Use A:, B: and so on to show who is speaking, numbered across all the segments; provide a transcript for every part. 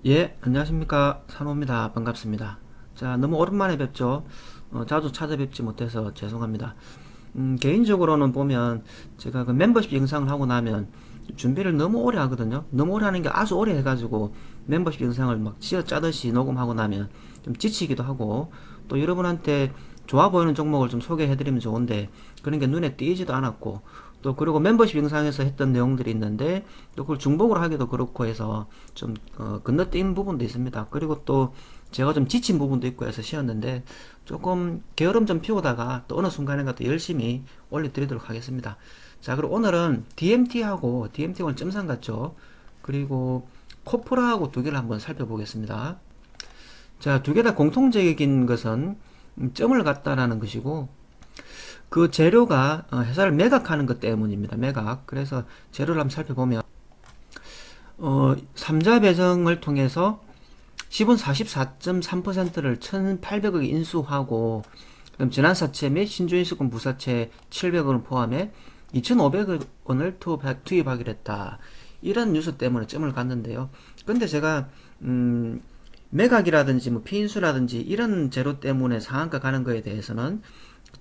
A: 예, 안녕하십니까. 산호입니다. 반갑습니다. 자, 너무 오랜만에 뵙죠. 자주 찾아뵙지 못해서 죄송합니다. 개인적으로는 보면 제가 그 멤버십 영상을 하고 나면 준비를 너무 오래 하거든요. 너무 오래 하는 게 아주 오래 해가지고 멤버십 영상을 막 쥐어 짜듯이 녹음하고 나면 좀 지치기도 하고 또 여러분한테 좋아 보이는 종목을 좀 소개해드리면 좋은데 그런 게 눈에 띄지도 않았고 또 그리고 멤버십 영상에서 했던 내용들이 있는데 또 그걸 중복으로 하기도 그렇고 해서 좀 건너뛴 부분도 있습니다. 그리고 또 제가 좀 지친 부분도 있고 해서 쉬었는데 조금 게으름 좀 피우다가 또 어느 순간인가 또 열심히 올려드리도록 하겠습니다. 자, 그리고 오늘은 DMT하고 DMT하고는 점상 같죠. 그리고 코프라하고 두 개를 한번 살펴보겠습니다. 자, 두 개 다 공통적인 것은 점을 갖다라는 것이고 그 재료가 회사를 매각하는 것 때문입니다. 매각. 그래서 재료를 한번 살펴보면 삼자 배정을 통해서 지분 44.3%를 1,800억에 인수하고 그럼 지난사채 및 신주인수권 부사채 700원을 포함해 2,500억 원을 투입하기로 했다. 이런 뉴스 때문에 점을 갔는데요. 근데 제가 매각이라든지 뭐 피인수라든지 이런 재료 때문에 상한가 가는 거에 대해서는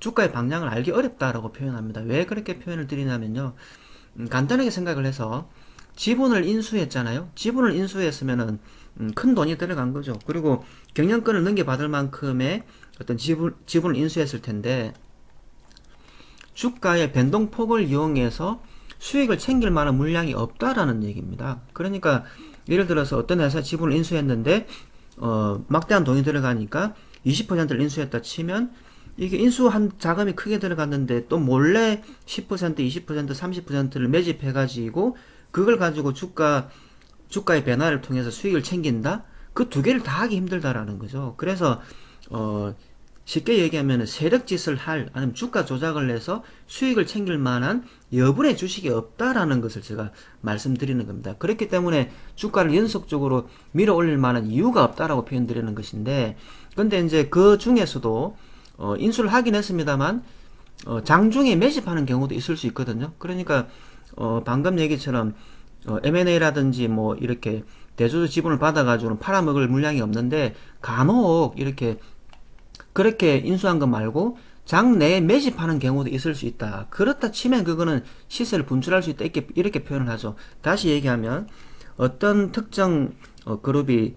A: 주가의 방향을 알기 어렵다라고 표현합니다. 왜 그렇게 표현을 드리냐면요. 간단하게 생각을 해서 지분을 인수했잖아요. 지분을 인수했으면은 큰 돈이 들어간 거죠. 그리고 경영권을 넘겨받을 만큼의 어떤 지분을 인수했을 텐데 주가의 변동폭을 이용해서 수익을 챙길 만한 물량이 없다라는 얘기입니다. 그러니까 예를 들어서 어떤 회사 지분을 인수했는데 막대한 돈이 들어가니까 20%를 인수했다 치면 이게 인수한 자금이 크게 들어갔는데 또 몰래 10%, 20%, 30%를 매집해가지고 그걸 가지고 주가의 변화를 통해서 수익을 챙긴다? 그 두 개를 다 하기 힘들다라는 거죠. 그래서 어, 쉽게 얘기하면 세력짓을 할 아니면 주가 조작을 해서 수익을 챙길 만한 여분의 주식이 없다라는 것을 제가 말씀드리는 겁니다. 그렇기 때문에 주가를 연속적으로 밀어 올릴 만한 이유가 없다라고 표현드리는 것인데 근데 이제 그 중에서도 인수를 하긴 했습니다만 장중에 매집하는 경우도 있을 수 있거든요. 그러니까 방금 얘기처럼 M&A라든지 뭐 이렇게 대주주 지분을 받아가지고는 팔아먹을 물량이 없는데 간혹 이렇게 그렇게 인수한 것 말고 장 내에 매집하는 경우도 있을 수 있다. 그렇다 치면 그거는 시세를 분출할 수 있다. 이렇게 표현을 하죠. 다시 얘기하면 어떤 특정 그룹이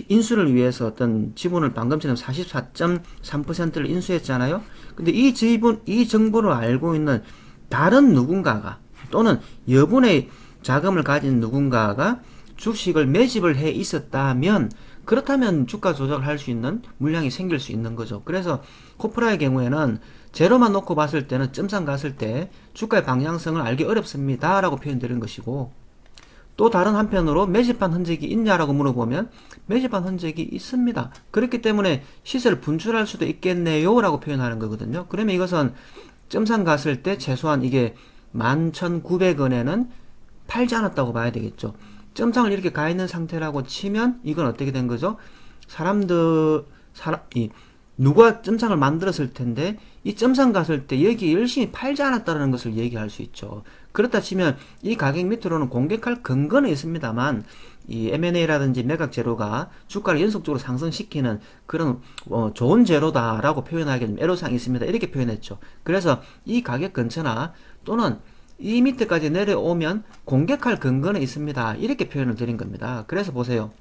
A: 인수를 위해서 어떤 지분을 방금처럼 44.3%를 인수했잖아요. 근데 이 정보를 알고 있는 다른 누군가가 또는 여분의 자금을 가진 누군가가 주식을 매집을 해 있었다면 그렇다면 주가 조작을 할 수 있는 물량이 생길 수 있는 거죠. 그래서 코프라의 경우에는 제로만 놓고 봤을 때는 점상 갔을 때 주가의 방향성을 알기 어렵습니다 라고 표현드린 것이고 또 다른 한편으로 매집한 흔적이 있냐라고 물어보면 매집한 흔적이 있습니다. 그렇기 때문에 시세를 분출할 수도 있겠네요 라고 표현하는 거거든요. 그러면 이것은 점상 갔을 때 최소한 이게 11,900원에는 팔지 않았다고 봐야 되겠죠. 점상을 이렇게 가 있는 상태라고 치면 이건 어떻게 된 거죠? 사람들 누가 점상을 만들었을 텐데 이 점상 갔을 때 여기 열심히 팔지 않았다는 것을 얘기할 수 있죠. 그렇다 치면 이 가격 밑으로는 공격할 근거는 있습니다만 이 M&A라든지 매각 재료가 주가를 연속적으로 상승시키는 그런 좋은 재료다라고 표현하기에는 애로사항이 있습니다. 이렇게 표현했죠. 그래서 이 가격 근처나 또는 이 밑에까지 내려오면 공격할 근거는 있습니다. 이렇게 표현을 드린 겁니다. 그래서 보세요.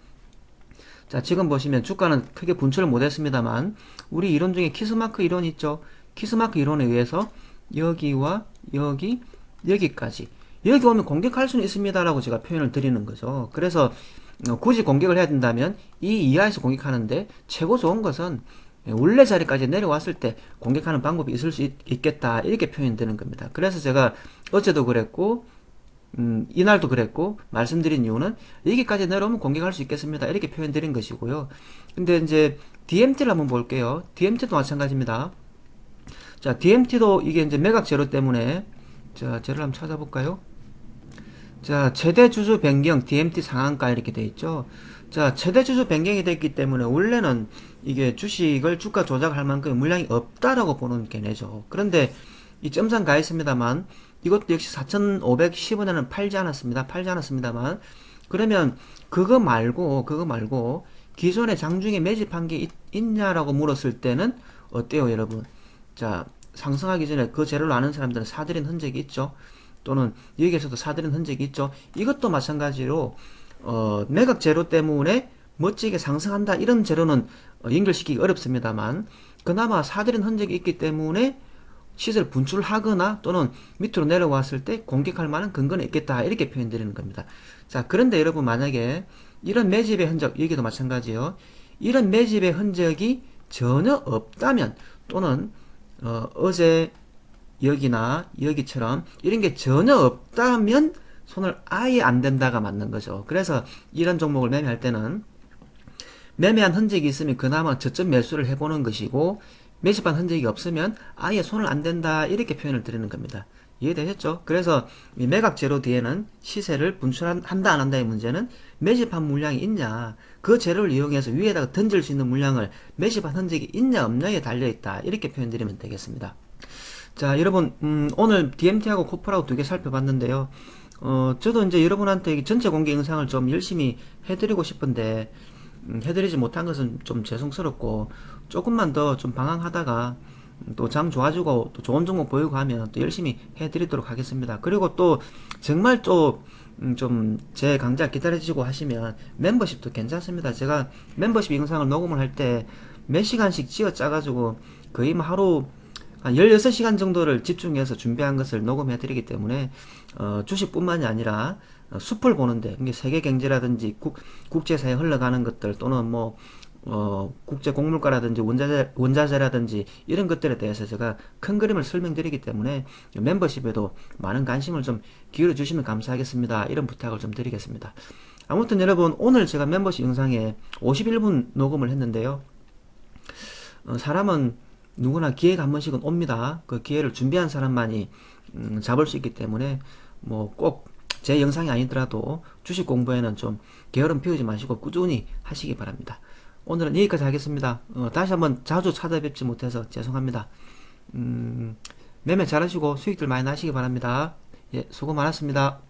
A: 자, 지금 보시면 주가는 크게 분출을 못했습니다만 우리 이론 중에 키스마크 이론 있죠. 키스마크 이론에 의해서 여기와 여기까지 여기 오면 공격할 수는 있습니다라고 제가 표현을 드리는 거죠. 그래서 굳이 공격을 해야 된다면 이 이하에서 공격하는데 최고 좋은 것은 원래 자리까지 내려왔을 때 공격하는 방법이 있을 수 있겠다 이렇게 표현되는 겁니다. 그래서 제가 어제도 그랬고 이날도 그랬고 말씀드린 이유는 여기까지 내려오면 공격할 수 있겠습니다. 이렇게 표현드린 것이고요. 근데 이제 DMT를 한번 볼게요. DMT도 마찬가지입니다. 자, DMT도 이게 이제 매각 재료 때문에 자, 재료를 한번 찾아볼까요? 자, 최대 주주 변경 DMT 상한가 이렇게 돼 있죠. 자, 최대 주주 변경이 됐기 때문에 원래는 이게 주식을 주가 조작할 만큼의 물량이 없다라고 보는 개념이죠. 그런데 이 점상 가 있습니다만 이것도 역시 4,510원에는 팔지 않았습니다. 팔지 않았습니다만 그러면 그거 말고 기존에 장중에 매집한 게 있냐라고 물었을 때는 어때요, 여러분? 자, 상승하기 전에 그 재료를 아는 사람들은 사들인 흔적이 있죠. 또는 여기에서도 사들인 흔적이 있죠. 이것도 마찬가지로 매각 재료 때문에 멋지게 상승한다 이런 재료는 연결시키기 어렵습니다만 그나마 사들인 흔적이 있기 때문에 시세를 분출하거나 또는 밑으로 내려왔을 때 공격할 만한 근거는 있겠다 이렇게 표현드리는 겁니다. 자, 그런데 여러분 만약에 이런 매집의 흔적, 여기도 마찬가지요. 이런 매집의 흔적이 전혀 없다면 또는 어제 여기나 여기처럼 이런 게 전혀 없다면 손을 아예 안 댄다가 맞는 거죠. 그래서 이런 종목을 매매할 때는 매매한 흔적이 있으면 그나마 저점 매수를 해보는 것이고 매집한 흔적이 없으면 아예 손을 안 댄다 이렇게 표현을 드리는 겁니다. 이해되셨죠? 그래서 이 매각 재료 뒤에는 시세를 분출한다 안 한다의 문제는 매집한 물량이 있냐 그 재료를 이용해서 위에다가 던질 수 있는 물량을 매집한 흔적이 있냐 없냐에 달려있다 이렇게 표현드리면 되겠습니다. 자, 여러분, 오늘 DMT하고 코프라고 두 개 살펴봤는데요. 저도 이제 여러분한테 전체 공개 영상을 좀 열심히 해드리고 싶은데, 해드리지 못한 것은 좀 죄송스럽고, 조금만 더 좀 방황하다가, 또 장 좋아지고, 또 좋은 종목 보이고 하면 또 열심히 해드리도록 하겠습니다. 그리고 또, 정말 또, 좀, 제 강좌 기다려주시고 하시면, 멤버십도 괜찮습니다. 제가 멤버십 영상을 녹음을 할 때, 몇 시간씩 쥐어 짜가지고, 거의 뭐 하루, 한 16시간 정도를 집중해서 준비한 것을 녹음해 드리기 때문에 주식뿐만이 아니라 숲을 보는데 세계 경제라든지 국제사회 흘러가는 것들 또는 뭐 국제 곡물가라든지 원자재라든지 이런 것들에 대해서 제가 큰 그림을 설명드리기 때문에 멤버십에도 많은 관심을 좀 기울여 주시면 감사하겠습니다. 이런 부탁을 좀 드리겠습니다. 아무튼 여러분 오늘 제가 멤버십 영상에 51분 녹음을 했는데요. 사람은 누구나 기회가 한 번씩은 옵니다. 그 기회를 준비한 사람만이 잡을 수 있기 때문에 뭐 꼭 제 영상이 아니더라도 주식 공부에는 좀 게으름 피우지 마시고 꾸준히 하시기 바랍니다. 오늘은 여기까지 하겠습니다. 다시 한번 자주 찾아뵙지 못해서 죄송합니다. 매매 잘하시고 수익들 많이 나시기 바랍니다. 예, 수고 많았습니다.